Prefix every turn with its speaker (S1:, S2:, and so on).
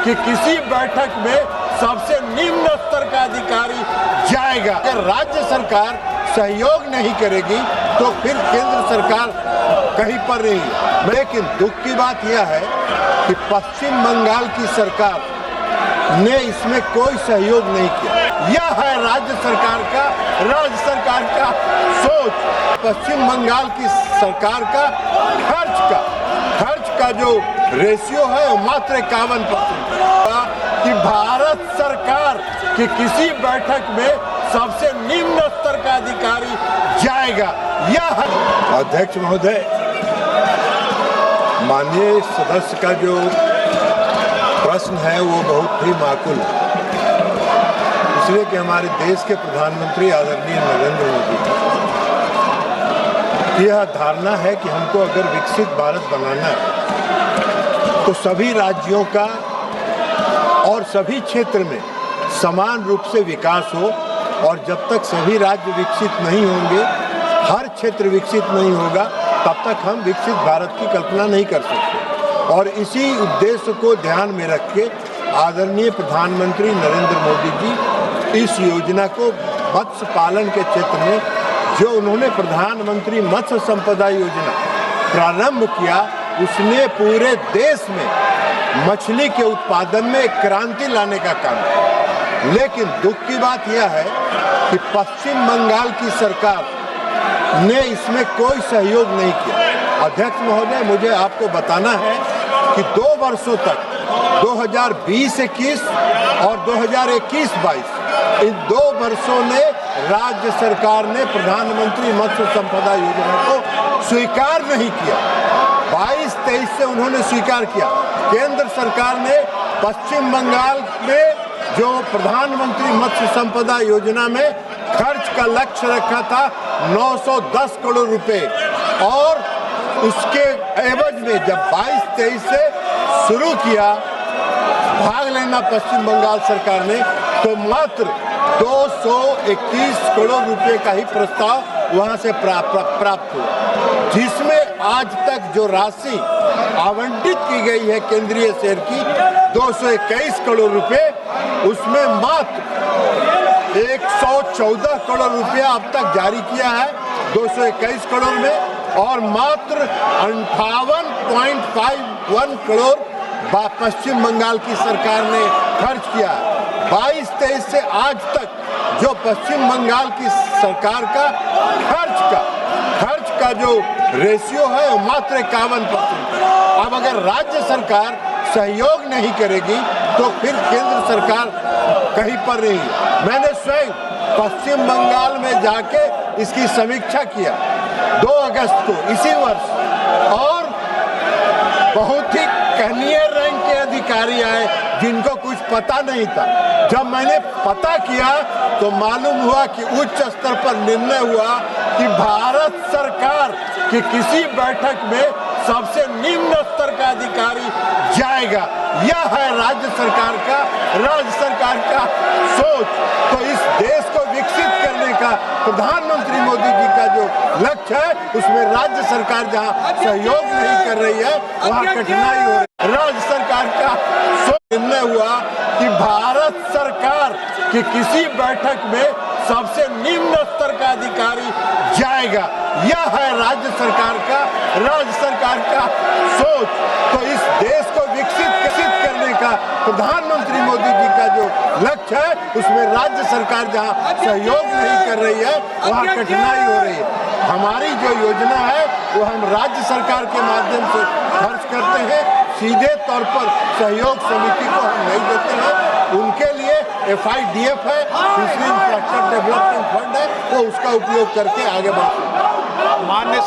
S1: कि किसी बैठक में सबसे निम्न स्तर का अधिकारी जाएगा। अगर राज्य सरकार सहयोग नहीं करेगी तो फिर केंद्र सरकार कहीं पर नहीं। लेकिन दुख की बात यह है कि पश्चिम बंगाल की सरकार ने इसमें कोई सहयोग नहीं किया। यह है राज्य सरकार का सोच। पश्चिम बंगाल की सरकार का खर्च का जो रेशियो है वो मात्र 51%। कि भारत सरकार की किसी बैठक में सबसे निम्न स्तर का अधिकारी जाएगा। यह अध्यक्ष महोदय, माननीय सदस्य का जो प्रश्न है वो बहुत ही माकूल है, इसलिए कि हमारे देश के प्रधानमंत्री आदरणीय नरेंद्र मोदी की यह धारणा है कि हमको अगर विकसित भारत बनाना है तो सभी राज्यों का और सभी क्षेत्र में समान रूप से विकास हो, और जब तक सभी राज्य विकसित नहीं होंगे, हर क्षेत्र विकसित नहीं होगा, तब तक हम विकसित भारत की कल्पना नहीं कर सकते। और इसी उद्देश्य को ध्यान में रख के आदरणीय प्रधानमंत्री नरेंद्र मोदी जी इस योजना को मत्स्य पालन के क्षेत्र में जो उन्होंने प्रधानमंत्री मत्स्य संपदा योजना प्रारंभ किया, उसने पूरे देश में मछली के उत्पादन में एक क्रांति लाने का काम किया। लेकिन दुख की बात यह है कि पश्चिम बंगाल की सरकार ने इसमें कोई सहयोग नहीं किया। अध्यक्ष महोदय, मुझे आपको बताना है कि 2 वर्षों तक 2020-21 और 2021-22 इन 2 वर्षों में राज्य सरकार ने प्रधानमंत्री मत्स्य संपदा योजना को स्वीकार नहीं किया। 22-23 से उन्होंने स्वीकार किया। केंद्र सरकार ने पश्चिम बंगाल में जो प्रधानमंत्री मत्स्य संपदा योजना में खर्च का लक्ष्य रखा था 910 करोड़ रुपए, और उसके एवज में जब 22-23 से शुरू किया भाग लेना पश्चिम बंगाल सरकार ने, तो मात्र 221 करोड़ रुपए का ही प्रस्ताव वहां से प्राप्त हुआ, जिसमें आज तक जो राशि आवंटित की गई है केंद्रीय शेयर की 221 करोड़ रुपए, उसमें मात्र 114 करोड़ रुपया अब तक जारी किया है 221 करोड़ में, और मात्र 58.51 करोड़ पश्चिम बंगाल की सरकार ने खर्च किया है। 22-23 से आज तक जो पश्चिम बंगाल की सरकार का खर्च का जो रेशियो है वो मात्र 51%। अब अगर राज्य सरकार सहयोग नहीं करेगी तो फिर केंद्र सरकार कहीं पर नहीं। मैंने स्वयं पश्चिम बंगाल में जाके इसकी समीक्षा किया 2 अगस्त को इसी वर्ष, और बहुत ही कनीय रैंक के अधिकारी आए जिनको कुछ पता नहीं था। जब मैंने पता किया तो मालूम हुआ कि उच्च स्तर पर निर्णय हुआ कि भारत सरकार की किसी बैठक में सबसे निम्न स्तर का अधिकारी जाएगा। यह है राज्य सरकार का सोच। तो इस देश को विकसित करने का प्रधानमंत्री मोदी जी का जो लक्ष्य है, उसमें राज्य सरकार जहां सहयोग नहीं कर रही है वहां कठिनाई हो रही है। राज्य सरकार का सोच निर्णय हुआ कि भारत सरकार की किसी बैठक में सबसे निम्न स्तर का अधिकारी जाएगा। यह है राज्य सरकार का सोच। तो इस देश को विकसित करने का प्रधानमंत्री मोदी जी का जो लक्ष्य है, उसमें राज्य सरकार जहां सहयोग नहीं कर रही है वहां कठिनाई हो रही है। हमारी जो योजना है वो हम राज्य सरकार के माध्यम से खर्च करते हैं, सीधे तौर पर सहयोग समिति को हम नहीं देते हैं। उनके लिए FIDF है, फिशरी इंफ्रास्ट्रक्चर डेवलपमेंट फंड है, वो उसका उपयोग करके आगे बढ़ते हैं। माननीय